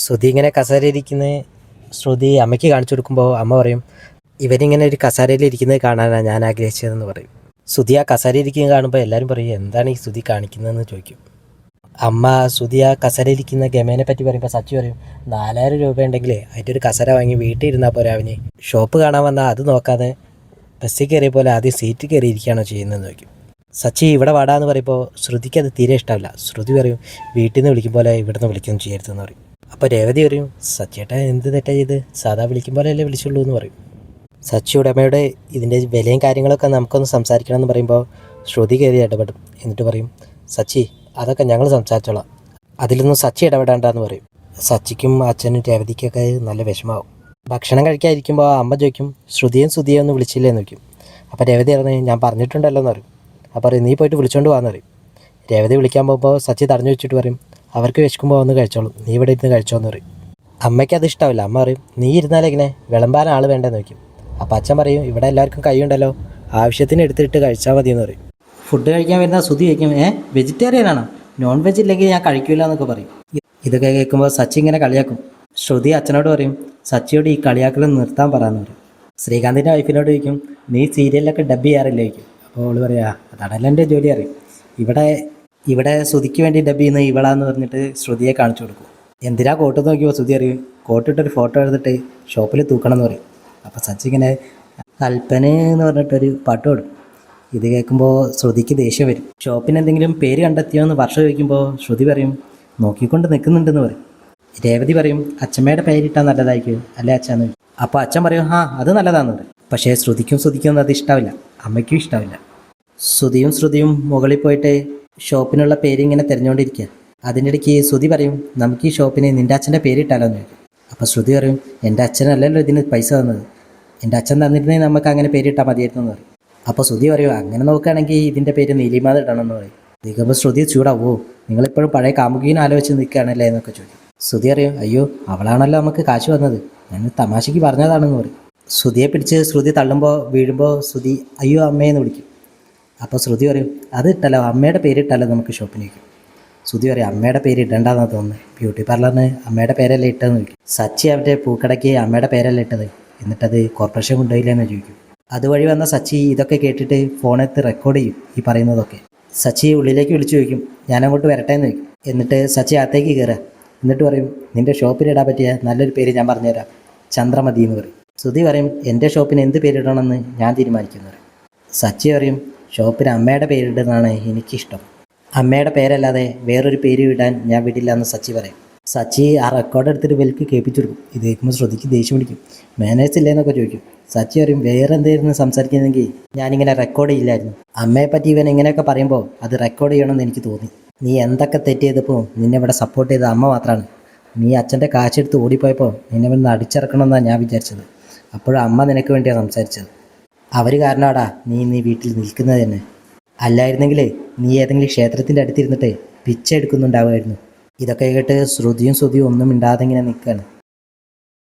ശ്രുതി ഇങ്ങനെ കസേരയിരിക്കുന്ന ശ്രുതി അമ്മയ്ക്ക് കാണിച്ചു കൊടുക്കുമ്പോൾ അമ്മ പറയും, ഇവരിങ്ങനെ ഒരു കസേരയിൽ ഇരിക്കുന്നത് കാണാനാണ് ഞാൻ ആഗ്രഹിച്ചതെന്ന് പറയും. ശ്രുതി ആ കസേരയിൽ ഇരിക്കുന്നത് കാണുമ്പോൾ എല്ലാവരും പറയും, എന്താണ് ഈ ശ്രുതി കാണിക്കുന്നതെന്ന് ചോദിക്കും. അമ്മ ശ്രുതി ആ കസേരയിരിക്കുന്ന ഗമേനെ പറ്റി പറയുമ്പോൾ സച്ചി പറയും, 4000 രൂപ ഉണ്ടെങ്കിലേ അതിൻ്റെ ഒരു കസേര വാങ്ങി വീട്ടിൽ ഇരുന്നാൽ പോരാ, അവന് ഷോപ്പ് കാണാൻ വന്നാൽ അത് നോക്കാതെ ബസ്സിൽ കയറിയ പോലെ ആദ്യം സീറ്റിൽ കയറി ഇരിക്കുകയാണോ ചെയ്യുന്നതെന്ന് ചോദിക്കും. സച്ചി ഇവിടെ വാടാന്ന് പറയുമ്പോൾ ശ്രുതിക്ക് അത് തീരെ ഇഷ്ടമല്ല. ശ്രുതി പറയും, വീട്ടിൽ നിന്ന് വിളിക്കും പോലെ ഇവിടുന്ന് വിളിക്കൊന്നും ചെയ്യരുതെന്ന് പറയും. അപ്പോൾ രേവതി പറയും, സച്ചിയേട്ടാ എന്ത് തെറ്റാ ചെയ്ത്, സാധാ വിളിക്കും പോലെ അല്ലേ വിളിച്ചുള്ളൂ എന്ന് പറയും. സച്ചി ഉടമയുടെ ഇതിൻ്റെ വിലയും കാര്യങ്ങളൊക്കെ നമുക്കൊന്ന് സംസാരിക്കണം എന്ന് പറയുമ്പോൾ ശ്രുതി കയറി ഇടപെടും. എന്നിട്ട് പറയും, സച്ചി അതൊക്കെ ഞങ്ങൾ സംസാരിച്ചോളാം, അതിലൊന്നും സച്ചി ഇടപെടേണ്ടെന്ന് പറയും. സച്ചിക്കും അച്ഛനും രേവതിക്കൊക്കെ നല്ല വിഷമാവും. ഭക്ഷണം കഴിക്കാതിരിക്കുമ്പോൾ അമ്മ ചോദിക്കും, ശ്രുതിയും ഒന്ന് വിളിച്ചില്ലേന്ന് ചോദിക്കും. അപ്പോൾ രേവതി പറഞ്ഞ്, ഞാൻ പറഞ്ഞിട്ടുണ്ടല്ലോ എന്ന് പറയും. അപ്പോൾ പറയും, നീ പോയിട്ട് വിളിച്ചോണ്ട് പോകാമെന്ന് പറയും. രേവതി വിളിക്കാൻ പോകുമ്പോൾ സച്ചി തടഞ്ഞു വെച്ചിട്ട് പറയും, അവർക്ക് വിശക്കുമ്പോൾ ഒന്ന് കഴിച്ചോളും, നീ ഇവിടെ ഇരുന്ന് കഴിച്ചോന്ന് പറയും. അമ്മയ്ക്ക് അത് ഇഷ്ടമില്ല. അമ്മ പറയും, നീ ഇരുന്നാലേ ഇങ്ങനെ വിളമ്പാൻ ആൾ വേണ്ടെന്ന് വയ്ക്കും. അപ്പോൾ അച്ഛൻ പറയും, ഇവിടെ എല്ലാവർക്കും കൈയുണ്ടല്ലോ, ആവശ്യത്തിന് എടുത്തിട്ട് കഴിച്ചാൽ മതിയെന്ന് പറയും. ഫുഡ് കഴിക്കാൻ വരുന്ന ശ്രുതി കഴിക്കും, വെജിറ്റേറിയൻ ആണോ, നോൺ വെജ് ഇല്ലെങ്കിൽ ഞാൻ കഴിക്കില്ല എന്നൊക്കെ പറയും. ഇതൊക്കെ കേൾക്കുമ്പോൾ സച്ചി ഇങ്ങനെ കളിയാക്കും. ശ്രുതി അച്ഛനോട് പറയും, സച്ചിയോട് ഈ കളിയാക്കൽ നിർത്താൻ പറയാമെന്ന് പറയും. ശ്രീകാന്തിൻ്റെ വൈഫിനോട് ചോദിക്കും, നീ സീരിയലിലൊക്കെ ഡബ് ചെയ്യാറില്ലേ ചോദിക്കും. അപ്പോൾ അവൾ പറയാ, അതാണല്ലോ എൻ്റെ ജോലി അറിയും. ഇവിടെ ശ്രുതിക്ക് വേണ്ടി ഡബ് ചെയ്യുന്ന ഇവളാന്ന് പറഞ്ഞിട്ട് ശ്രുതിയെ കാണിച്ചു കൊടുക്കും. എന്തിനാ കോട്ട് നോക്കിയോ ശ്രുതി അറിയും, കോട്ടിട്ടൊരു ഫോട്ടോ എടുത്തിട്ട് ഷോപ്പിൽ തൂക്കണം എന്ന് പറയും. അപ്പോൾ സച്ചി ഇങ്ങനെ കൽപ്പന എന്ന് പറഞ്ഞിട്ടൊരു പാട്ട് പാടും. ഇത് കേൾക്കുമ്പോൾ ശ്രുതിക്ക് ദേഷ്യം വരും. ഷോപ്പിന് എന്തെങ്കിലും പേര് കണ്ടെത്തിയോ എന്ന് വർഷം ചോദിക്കുമ്പോൾ ശ്രുതി പറയും, നോക്കിക്കൊണ്ട് നിൽക്കുന്നുണ്ടെന്ന് പറയും. രേവതി പറയും, അച്ഛമ്മയുടെ പേരിട്ടാൽ നല്ലതായിരിക്കും അല്ലേ അച്ഛന്ന്. അപ്പോൾ അച്ഛൻ പറയും, അത് നല്ലതാണെന്ന് പറയും. പക്ഷേ ശ്രുതിക്കും അത് ഇഷ്ടമില്ല, അമ്മയ്ക്കും ഇഷ്ടമില്ല. ശ്രുതിയും മുകളിൽ പോയിട്ട് ഷോപ്പിനുള്ള പേര് ഇങ്ങനെ തിരഞ്ഞുകൊണ്ടിരിക്കുക. അതിൻ്റെ ഇടയ്ക്ക് ശ്രുതി പറയും, നമുക്ക് ഈ ഷോപ്പിന് നിൻ്റെ അച്ഛൻ്റെ പേരിട്ടാലോ എന്ന് ചോദിക്കും. അപ്പോൾ ശ്രുതി പറയും, എൻ്റെ അച്ഛനല്ലല്ലോ ഇതിന് പൈസ തന്നത്, എൻ്റെ അച്ഛൻ തന്നിരുന്നെങ്കിൽ നമുക്ക് അങ്ങനെ പേരിട്ടാൽ മതിയായിരുന്നു എന്ന് പറയും. അപ്പോൾ ശ്രുതി പറയും, അങ്ങനെ നോക്കുകയാണെങ്കിൽ ഇതിൻ്റെ പേര് നീലിമാത ഇടണമെന്ന് പറയും. ഇതിക്കുമ്പോൾ ശ്രുതി ചൂടാവോ, നിങ്ങളിപ്പോഴും പഴയ കാമുകീനെ ആലോചിച്ച് നിൽക്കുകയാണല്ലേ എന്നൊക്കെ ചോദിക്കും. ശ്രുതി അറിയും, അയ്യോ അവളാണല്ലോ നമുക്ക് കാശ് വന്നത്, ഞാൻ തമാശയ്ക്ക് പറഞ്ഞതാണെന്ന് പറയും. ശ്രുതിയെ പിടിച്ച് ശ്രുതി തള്ളുമ്പോൾ വീഴുമ്പോൾ ശ്രുതി അയ്യോ അമ്മയെന്ന് വിളിക്കും. അപ്പോൾ ശ്രുതി പറയും, അത് ഇട്ടല്ലോ, അമ്മയുടെ പേരിട്ടല്ലോ നമുക്ക് ഷോപ്പിന് വയ്ക്കും. ശ്രുതി പറയും, അമ്മയുടെ പേര് ഇടണ്ടെന്നാണ് തോന്നുന്നത്, ബ്യൂട്ടി പാർലറിന് അമ്മയുടെ പേരല്ലേ ഇട്ടതെന്ന് ചോദിക്കും. സച്ചി അവരുടെ പൂക്കടയ്ക്ക് അമ്മയുടെ പേരല്ലേ ഇട്ടത്, എന്നിട്ടത് കോർപ്പറേഷൻ കൊണ്ടുപോയില്ലെന്ന് ചോദിക്കും. അതുവഴി വന്ന സച്ചി ഇതൊക്കെ കേട്ടിട്ട് ഫോണെടുത്ത് റെക്കോർഡ് ചെയ്യും ഈ പറയുന്നതൊക്കെ. സച്ചി ഉള്ളിലേക്ക് വിളിച്ചു ചോദിക്കും, ഞാനങ്ങോട്ട് വരട്ടെ എന്ന് ചോദിക്കും. എന്നിട്ട് സച്ചി അകത്തേക്ക് കയറുക. എന്നിട്ട് പറയും, നിൻ്റെ ഷോപ്പിലിടാൻ പറ്റിയ നല്ലൊരു പേര് ഞാൻ പറഞ്ഞുതരാം, ചന്ദ്രമതി എന്ന് പറയും. ശ്രുതി പറയും, എൻ്റെ ഷോപ്പിന് എന്ത് പേരിടണമെന്ന് ഞാൻ തീരുമാനിക്കുന്നു പറയും. സച്ചി പറയും, ഷോപ്പിന് അമ്മയുടെ പേരിടുന്നതാണ് എനിക്കിഷ്ടം, അമ്മയുടെ പേരല്ലാതെ വേറൊരു പേര് ഇടാൻ ഞാൻ വിടില്ല എന്ന് സച്ചി പറയും. സച്ചി ആ റെക്കോർഡ് എടുത്തിട്ട് വിലക്ക് കേൾപ്പിച്ചെടുക്കും. ഇത് കേൾക്കുമ്പോൾ ശ്രുതിക്ക് ദേഷ്യം പിടിക്കും. മാനേഴ്സ് ഇല്ലേന്നൊക്കെ ചോദിക്കും. സച്ചി പറയും, വേറെ എന്തായിരുന്നു സംസാരിക്കുന്നതെങ്കിൽ ഞാനിങ്ങനെ റെക്കോർഡ് ചെയ്യില്ലായിരുന്നു, അമ്മയെപ്പറ്റി ഇവൻ ഇങ്ങനെയൊക്കെ പറയുമ്പോൾ അത് റെക്കോർഡ് ചെയ്യണമെന്ന് എനിക്ക് തോന്നി. നീ എന്തൊക്കെ തെറ്റ് ചെയ്തപ്പോൾ നിന്നെ ഇവിടെ സപ്പോർട്ട് ചെയ്ത അമ്മ മാത്രമാണ്. നീ അച്ഛൻ്റെ കാശെടുത്ത് ഓടിപ്പോയപ്പോൾ നിന്നെ ഇവിടെ അടിച്ചിറക്കണമെന്നാണ് ഞാൻ വിചാരിച്ചത്, അപ്പോഴും അമ്മ നിനക്ക് വേണ്ടിയാണ് സംസാരിച്ചത്. അവർ കാരണമാടാ നീ വീട്ടിൽ നിൽക്കുന്നത് തന്നെ, അല്ലായിരുന്നെങ്കിൽ നീ ഏതെങ്കിലും ക്ഷേത്രത്തിൻ്റെ അടുത്തിരുന്നിട്ട് പിച്ച എടുക്കുന്നുണ്ടാവുമായിരുന്നു. ഇതൊക്കെ കേട്ട് ശ്രുതിയും ഒന്നും മിണ്ടാതെ ഇങ്ങനെ നിൽക്കുകയാണ്.